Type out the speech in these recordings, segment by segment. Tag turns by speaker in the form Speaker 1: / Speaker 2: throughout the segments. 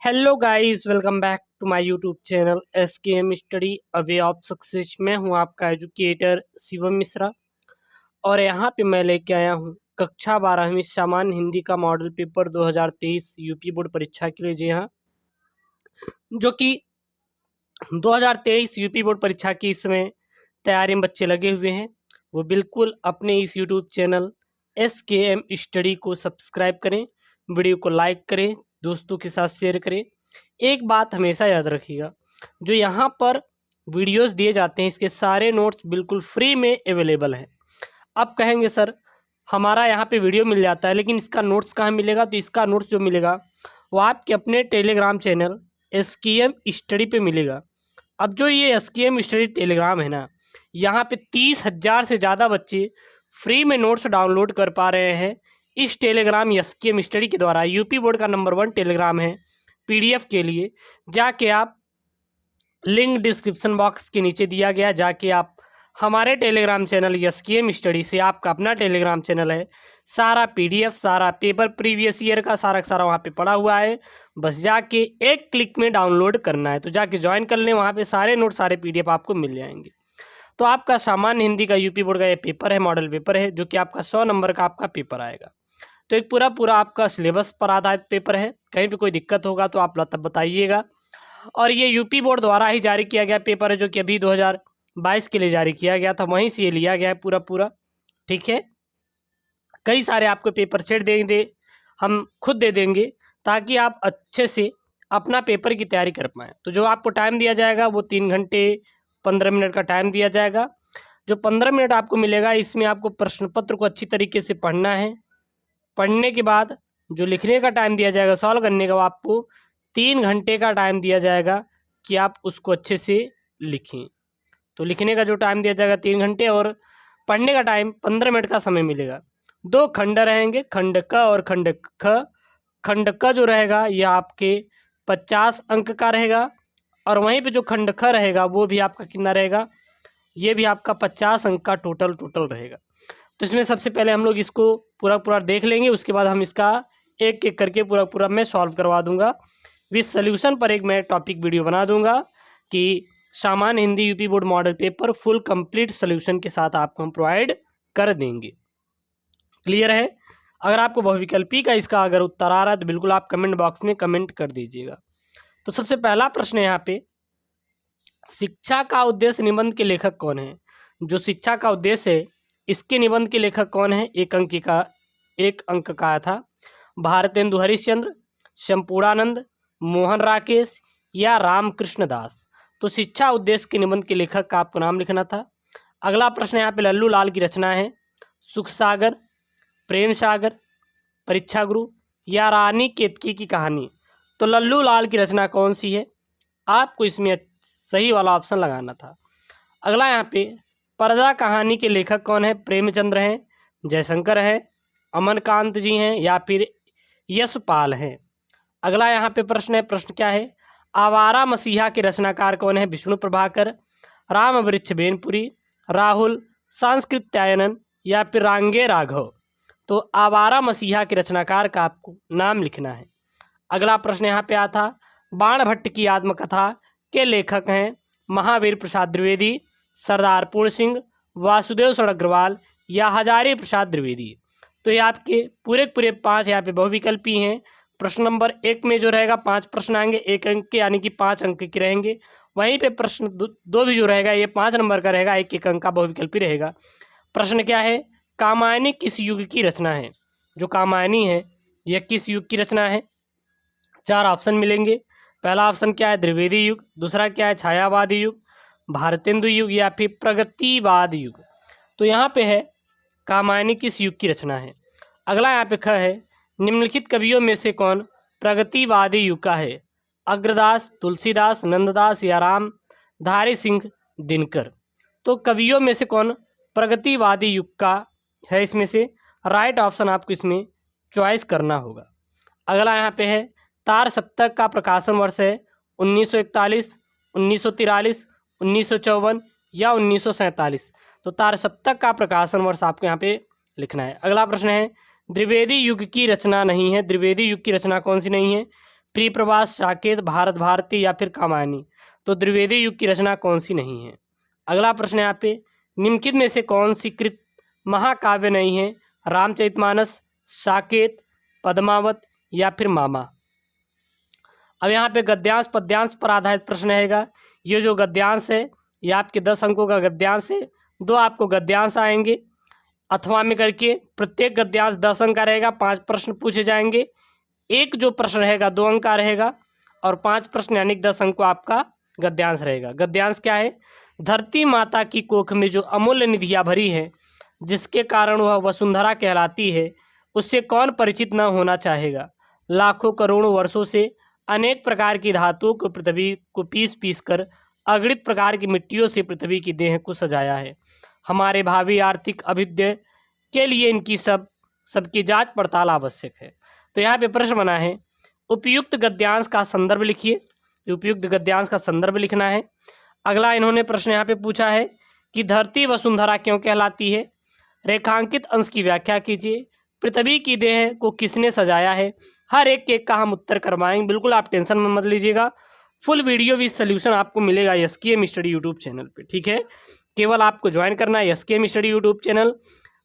Speaker 1: Hello guys, welcome back to my YouTube channel SKM study a way of success. मैं हूं आपका educator Shivam Mishra और यहां पे मैं लेके आया हूं कक्षा 12वीं सामान्य हिंदी का मॉडल पेपर 2023 यूपी बोर्ड परीक्षा के लिए। जी हाँ, जो कि 2023 यूपी बोर्ड परीक्षा की इस समय तैयारी में बच्चे लगे हुए हैं, वो बिल्कुल अपने इस यूट्यूब चैनल SKM स्टडी को सब्सक्राइब करें, वीडियो को लाइक करें, दोस्तों के साथ शेयर करें। एक बात हमेशा याद रखिएगा, जो यहाँ पर वीडियोस दिए जाते हैं इसके सारे नोट्स बिल्कुल फ्री में अवेलेबल हैं। अब कहेंगे सर हमारा यहाँ पे वीडियो मिल जाता है लेकिन इसका नोट्स कहाँ मिलेगा? तो इसका नोट्स जो मिलेगा वो आपके अपने टेलीग्राम चैनल SKM स्टडी पे मिलेगा। अब जो ये SKM स्टडी टेलीग्राम है ना, यहाँ पे 30,000 से ज़्यादा बच्चे फ्री में नोट्स डाउनलोड कर पा रहे हैं इस टेलीग्राम SKM स्टडी के द्वारा। यूपी बोर्ड का नंबर 1 टेलीग्राम है PDF के लिए। जाके आप लिंक डिस्क्रिप्शन बॉक्स के नीचे दिया गया, जाके आप हमारे टेलीग्राम चैनल SKM स्टडी से, आपका अपना टेलीग्राम चैनल है, सारा PDF सारा पेपर प्रीवियस ईयर का सारा वहाँ पे पड़ा हुआ है। बस जाके एक क्लिक में डाउनलोड करना है, तो जाके ज्वाइन कर लें। वहाँ पे सारे नोट सारे PDF आपको मिल जाएंगे। तो आपका सामान्य हिंदी का यूपी बोर्ड का ये पेपर है, मॉडल पेपर है, जो कि आपका 100 नंबर का आपका पेपर आएगा। तो एक पूरा आपका सिलेबस पर आधारित पेपर है। कहीं पे कोई दिक्कत होगा तो आप तब बताइएगा। और ये यूपी बोर्ड द्वारा ही जारी किया गया पेपर है, जो कि अभी 2022 के लिए जारी किया गया था, वहीं से ये लिया गया है पूरा। ठीक है, कई सारे आपको पेपर सेट देंगे, हम खुद दे देंगे, ताकि आप अच्छे से अपना पेपर की तैयारी कर पाएँ। तो जो आपको टाइम दिया जाएगा वो 3 घंटे 15 मिनट का टाइम दिया जाएगा। जो 15 मिनट आपको मिलेगा, इसमें आपको प्रश्न पत्र को अच्छी तरीके से पढ़ना है। पढ़ने के बाद जो लिखने का टाइम दिया जाएगा, सॉल्व करने का, वो आपको 3 घंटे का टाइम दिया जाएगा कि आप उसको अच्छे से लिखें। तो लिखने का जो टाइम दिया जाएगा 3 घंटे, और पढ़ने का टाइम 15 मिनट का समय मिलेगा। 2 खंड रहेंगे, खंड क और खंड ख। खंड क जो रहेगा यह आपके 50 अंक का रहेगा, और वहीं पे जो खंड ख रहेगा वो भी आपका कितना रहेगा? ये भी आपका 50 अंक का टोटल रहेगा। तो इसमें सबसे पहले हम लोग इसको पूरा देख लेंगे, उसके बाद हम इसका एक एक करके पूरा मैं सॉल्व करवा दूंगा। विद सॉल्यूशन पर एक मैं टॉपिक वीडियो बना दूंगा कि सामान्य Hindi UP board model paper full complete solution के साथ आपको हम प्रोवाइड कर देंगे। क्लियर है? अगर आपको बहुविकल्पी का इसका अगर उत्तर आ रहा है तो बिल्कुल आप कमेंट बॉक्स में कमेंट कर दीजिएगा। तो सबसे पहला प्रश्न है यहाँ पे, शिक्षा का उद्देश्य निबंध के लेखक कौन है? जो शिक्षा का उद्देश्य है इसके निबंध के लेखक कौन है? एक अंक का आया था। भारतेंदु हरिश्चंद्र, संपूर्णानंद, मोहन राकेश या रामकृष्ण दास। तो शिक्षा उद्देश्य के निबंध के लेखक का आपको नाम लिखना था। अगला प्रश्न यहाँ पे, लल्लू लाल की रचना है सुख सागर, प्रेम सागर, परीक्षा गुरु या रानी केतकी की कहानी। तो लल्लू लाल की रचना कौन सी है? आपको इसमें सही वाला ऑप्शन लगाना था। अगला यहाँ पे, पर्दा कहानी के लेखक कौन है? प्रेमचंद्र हैं, जयशंकर है, अमरकांत जी हैं या फिर यशपाल हैं। अगला यहाँ पे प्रश्न है, प्रश्न क्या है? आवारा मसीहा के रचनाकार कौन है? विष्णु प्रभाकर, राम वृक्ष बेनपुरी, राहुल सांस्कृत्यायनन या फिर रांगे राघव। तो आवारा मसीहा के रचनाकार का आपको नाम लिखना है। अगला प्रश्न यहाँ पे आता, बाण भट्ट की आत्मकथा के लेखक हैं महावीर प्रसाद द्विवेदी, सरदार पूर्ण सिंह, वासुदेव शरण अग्रवाल या हजारी प्रसाद द्विवेदी। तो ये आपके पूरे 5 यहाँ पे बहुविकल्पी हैं। प्रश्न नंबर 1 में जो रहेगा 5 प्रश्न आएंगे, 1 अंक के, यानी कि 5 अंक के रहेंगे। वहीं पे प्रश्न 2 भी जो रहेगा ये 5 नंबर का रहेगा, 1 अंक का बहुविकल्पी रहेगा। प्रश्न क्या है? कामायनी किस युग की रचना है? जो कामायनी है यह किस युग की रचना है? 4 ऑप्शन मिलेंगे। पहला ऑप्शन क्या है? द्विवेदी युग। दूसरा क्या है? छायावादी युग, भारतेंदु युग या फिर प्रगतिवाद युग। तो यहाँ पे है कामायनी किस युग की रचना है। अगला यहाँ पे ख है, निम्नलिखित कवियों में से कौन प्रगतिवादी युग का है? अग्रदास, तुलसीदास, नंददास या रामधारी सिंह दिनकर। तो कवियों में से कौन प्रगतिवादी युग का है? इसमें से राइट ऑप्शन आपको इसमें चॉइस करना होगा। अगला यहाँ पे है, तार सप्तक का प्रकाशन वर्ष है 1941, 1943, 1954 या 1947। तो तार सप्तक का प्रकाशन वर्ष आपको यहाँ पे लिखना है। अगला प्रश्न है, द्विवेदी युग की रचना नहीं है। द्विवेदी युग की रचना कौन सी नहीं है? प्रिय प्रवास, साकेत, भारत भारती या फिर कामायनी। तो द्विवेदी युग की रचना कौन सी नहीं है। अगला प्रश्न यहाँ पे, निम्नलिखित में से कौन सी कृत महाकाव्य नहीं है। रामचरितमानस, साकेत, पद्मावत या फिर मामा। अब यहाँ पे गद्यांश पद्यांश पर आधारित प्रश्न रहेगा। ये जो गद्यांश है ये आपके 10 अंकों का गद्यांश है। 2 आपको गद्यांश आएंगे अथवा में करके, प्रत्येक गद्यांश 10 अंक का रहेगा। 5 प्रश्न पूछे जाएंगे। एक जो प्रश्न रहेगा 2 अंक का रहेगा और 5 प्रश्न यानी 10 अंक को आपका गद्यांश रहेगा। गद्यांश क्या है? धरती माता की कोख में जो अमूल्य निधियाँ भरी है, जिसके कारण वह वसुंधरा कहलाती है, उससे कौन परिचित न होना चाहेगा। लाखों करोड़ों वर्षों से अनेक प्रकार की धातुओं को पृथ्वी को पीस कर अगणित प्रकार की मिट्टियों से पृथ्वी की देह को सजाया है। हमारे भावी आर्थिक अभ्युदय के लिए इनकी सबकी जांच पड़ताल आवश्यक है। तो यहाँ पे प्रश्न बना है, उपयुक्त गद्यांश का संदर्भ लिखिए। उपयुक्त गद्यांश का संदर्भ लिखना है। अगला इन्होंने प्रश्न यहाँ पे पूछा है कि धरती वसुंधरा क्यों कहलाती है। रेखांकित अंश की व्याख्या कीजिए। पृथ्वी की देह को किसने सजाया है। हर एक का हम उत्तर करवाएंगे, बिल्कुल आप टेंशन में मत लीजिएगा। फुल वीडियो विद सोल्यूशन आपको मिलेगा एसकेएम स्टडी यूट्यूब चैनल पे, ठीक है। केवल आपको ज्वाइन करना है SKM study YouTube channel.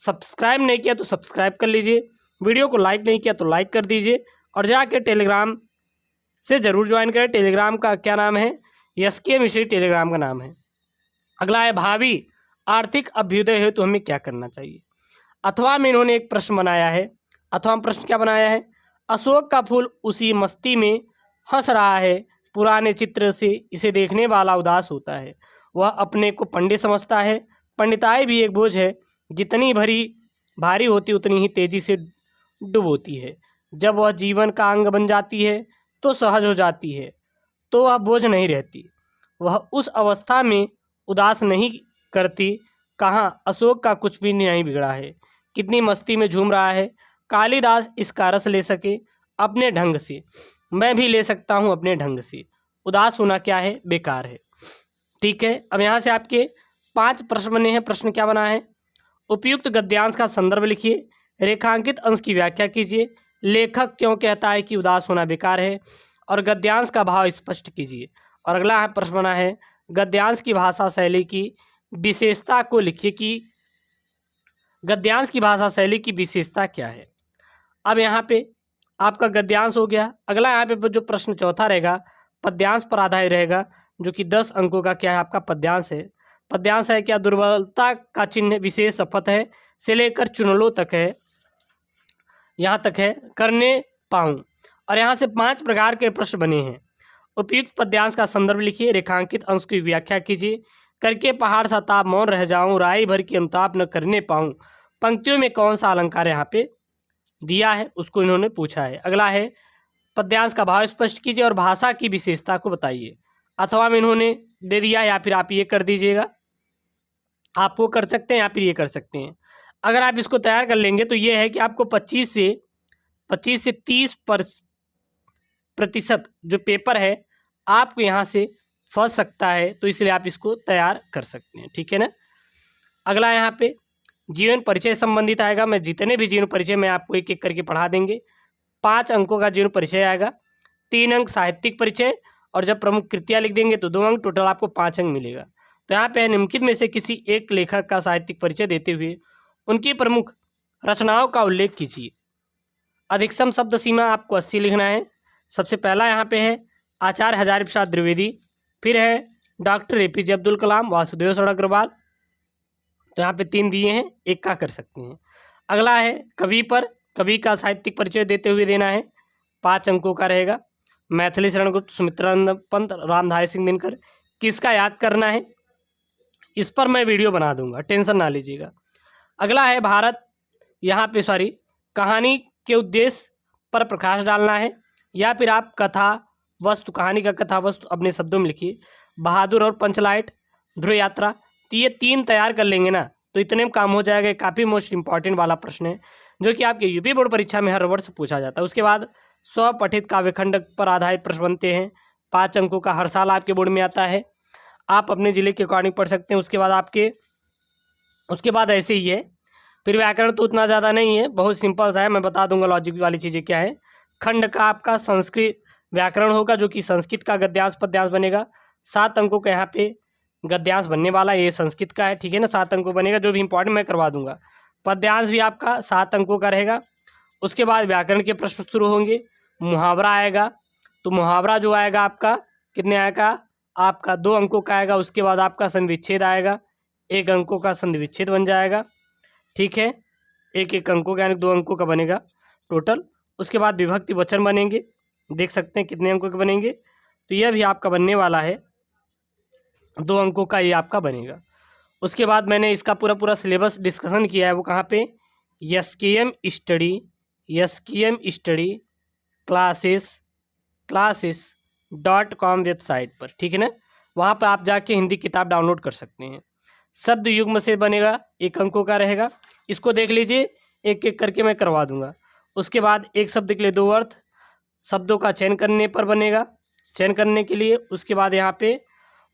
Speaker 1: Subscribe नहीं किया तो सब्सक्राइब कर लीजिए, वीडियो को लाइक नहीं किया तो लाइक कर दीजिए और जाके टेलीग्राम से ज़रूर ज्वाइन करें। टेलीग्राम का क्या नाम है? एसकेएम स्टडी टेलीग्राम का नाम है। अगला है, भावी आर्थिक अभ्युदय है तो हमें क्या करना चाहिए। अथवा में इन्होंने एक प्रश्न बनाया है। अथवा में प्रश्न क्या बनाया है? अशोक का फूल उसी मस्ती में हंस रहा है, पुराने चित्र से इसे देखने वाला उदास होता है। वह अपने को पंडित समझता है। पंडिताई भी एक बोझ है, जितनी भारी होती उतनी ही तेजी से डुबोती है। जब वह जीवन का अंग बन जाती है तो सहज हो जाती है, तो वह बोझ नहीं रहती। वह उस अवस्था में उदास नहीं करती। कहाँ अशोक का कुछ भी नहीं बिगड़ा है, कितनी मस्ती में झूम रहा है। कालिदास इसका रस ले सके अपने ढंग से, मैं भी ले सकता हूँ अपने ढंग से। उदास होना क्या है? बेकार है, ठीक है। अब यहाँ से आपके 5 प्रश्न बने हैं। प्रश्न क्या बना है? उपयुक्त गद्यांश का संदर्भ लिखिए। रेखांकित अंश की व्याख्या कीजिए। लेखक क्यों कहता है कि उदास होना बेकार है, और गद्यांश का भाव स्पष्ट कीजिए। और अगला प्रश्न बना है, गद्यांश की भाषा शैली की विशेषता को लिखिए कि गद्यांश की भाषा शैली की विशेषता क्या है। अब यहाँ पे आपका गद्यांश हो गया। अगला यहाँ पे जो प्रश्न चौथा रहेगा पद्यांश पर आधारित रहेगा, जो कि 10 अंकों का क्या है आपका पद्यांश है। पद्यांश है क्या? दुर्बलता का चिन्ह विशेष शपथ है से लेकर चुनलो तक है, यहाँ तक है करने पाऊँ। और यहाँ से 5 प्रकार के प्रश्न बने हैं। उपयुक्त पद्यांश का संदर्भ लिखिए। रेखांकित अंश की व्याख्या कीजिए। करके पहाड़ सा ताप मौन रह जाऊं, राई भर की अनुताप न करने पाऊं। पंक्तियों में कौन सा अलंकार यहाँ पे दिया है उसको इन्होंने पूछा है। अगला है, पद्यांश का भाव स्पष्ट कीजिए और भाषा की विशेषता को बताइए। अथवा में इन्होंने दे दिया, या फिर आप ये कर दीजिएगा, आप वो कर सकते हैं या फिर ये कर सकते हैं। अगर आप इसको तैयार कर लेंगे तो ये है कि आपको 25 से 30% जो पेपर है आपको यहाँ से फंस सकता है, तो इसलिए आप इसको तैयार कर सकते हैं, ठीक है ना। अगला यहाँ पे जीवन परिचय संबंधित आएगा। मैं जितने भी जीवन परिचय मैं आपको एक एक करके पढ़ा देंगे। 5 अंकों का जीवन परिचय आएगा, 3 अंक साहित्यिक परिचय, और जब प्रमुख कृतियाँ लिख देंगे तो 2 अंक, टोटल आपको 5 अंक मिलेगा। तो यहाँ पे निम्नलिखित में से किसी एक लेखक का साहित्यिक परिचय देते हुए उनकी प्रमुख रचनाओं का उल्लेख कीजिए। अधिकतम शब्द सीमा आपको 80 लिखना है। सबसे पहला यहाँ पे है आचार्य हजारी प्रसाद द्विवेदी, फिर है डॉक्टर एपीजे अब्दुल कलाम, वासुदेव शरण अग्रवाल। तो यहाँ पे 3 दिए हैं, एक का कर सकते हैं। अगला है कवि का साहित्यिक परिचय देते हुए देना है, 5 अंकों का रहेगा। मैथिली शरण गुप्त, सुमित्रानंद पंत, रामधारी सिंह दिनकर। किसका याद करना है इस पर मैं वीडियो बना दूंगा, टेंशन ना लीजिएगा। अगला है भारत, यहाँ पे कहानी के उद्देश्य पर प्रकाश डालना है, या फिर आप कथा वस्तु, कहानी का कथा वस्तु अपने शब्दों में लिखिए। बहादुर और पंचलाइट, ध्रुव यात्रा। तो ये 3 तैयार कर लेंगे ना तो इतने में काम हो जाएगा। काफ़ी मोस्ट इंपॉर्टेंट वाला प्रश्न है जो कि आपके यूपी बोर्ड परीक्षा में हर वर्ष पूछा जाता है। उसके बाद स्वपठित काव्यखंड पर आधारित प्रश्न बनते हैं, 5 अंकों का, हर साल आपके बोर्ड में आता है। आप अपने ज़िले के अकॉर्डिंग पढ़ सकते हैं। उसके बाद ऐसे ही है। फिर व्याकरण तो उतना ज़्यादा नहीं है, बहुत सिंपल सा है, मैं बता दूंगा लॉजिक वाली चीज़ें क्या है। खंड का आपका संस्कृत व्याकरण होगा जो कि संस्कृत का गद्यांश पद्यांश बनेगा। 7 अंकों का यहाँ पे गद्यांश बनने वाला है, ये संस्कृत का है, ठीक है ना। 7 अंकों बनेगा, जो भी इंपॉर्टेंट मैं करवा दूंगा। पद्यांश भी आपका 7 अंकों का रहेगा। उसके बाद व्याकरण के प्रश्न शुरू होंगे, मुहावरा आएगा। तो मुहावरा जो आएगा आपका कितने आएगा, आपका 2 अंकों का आएगा। उसके बाद आपका संधिविच्छेद आएगा, 1 अंकों का संधिविच्छेद बन जाएगा, ठीक है। 1 अंकों का यानी 2 अंकों का बनेगा टोटल। उसके बाद विभक्ति वचन बनेंगे, देख सकते हैं कितने अंकों के बनेंगे। तो यह भी आपका बनने वाला है, 2 अंकों का ये आपका बनेगा। उसके बाद मैंने इसका पूरा सिलेबस डिस्कशन किया है, वो कहाँ पे, SKM स्टडी classes.com वेबसाइट पर, ठीक है ना। वहाँ पर आप जाके हिंदी किताब डाउनलोड कर सकते हैं। शब्द युग्म से बनेगा, 1 अंकों का रहेगा। इसको देख लीजिए, एक एक करके मैं करवा दूंगा। उसके बाद एक शब्द के लिए 2 अर्थ, शब्दों का चयन करने पर बनेगा, चयन करने के लिए। उसके बाद यहाँ पे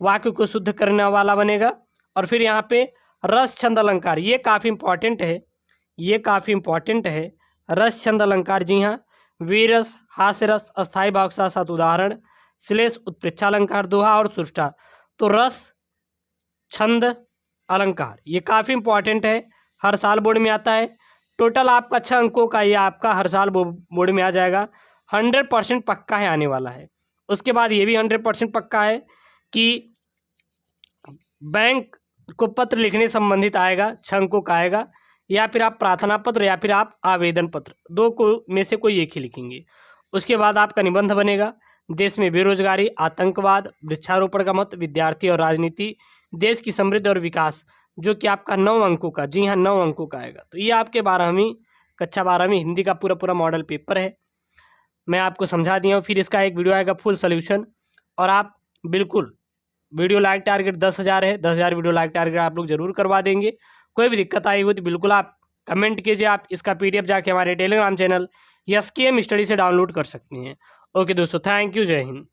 Speaker 1: वाक्य को शुद्ध करने वाला बनेगा। और फिर यहाँ पे रस छंद अलंकार, ये काफ़ी इंपॉर्टेंट है, ये काफ़ी इंपॉर्टेंट है। रस छंद अलंकार, जी हाँ, वीरस, हास्यरस, अस्थायी भाव के साथ साथ उदाहरण, श्लेष, उत्प्रेक्षा अलंकार, दोहा और सुष्टा। तो रस छंद अलंकार ये काफ़ी इंपॉर्टेंट है, हर साल बोर्ड में आता है। टोटल आपका 6 अंकों का ये आपका हर साल बोर्ड में आ जाएगा, 100% पक्का है, आने वाला है। उसके बाद ये भी 100% पक्का है कि बैंक को पत्र लिखने संबंधित आएगा, 6 अंकों का आएगा, या फिर आप प्रार्थना पत्र या फिर आप आवेदन पत्र, 2 को में से कोई एक ही लिखेंगे। उसके बाद आपका निबंध बनेगा, देश में बेरोजगारी, आतंकवाद, वृक्षारोपण का महत्व, विद्यार्थी और राजनीति, देश की समृद्धि और विकास, जो कि आपका 9 अंकों का, जी हाँ 9 अंकों का आएगा। तो ये आपके 12वीं कक्षा 12वीं हिंदी का पूरा मॉडल पेपर है, मैं आपको समझा दिया हूँ। फिर इसका एक वीडियो आएगा फुल सोल्यूशन। और आप बिल्कुल वीडियो लाइक टारगेट 10,000 है, 10,000 वीडियो लाइक टारगेट आप लोग जरूर करवा देंगे। कोई भी दिक्कत आई हो तो बिल्कुल आप कमेंट कीजिए। आप इसका PDF जाके हमारे टेलीग्राम चैनल SKM स्टडी से डाउनलोड कर सकते हैं। ओके दोस्तों, थैंक यू, जय हिंद।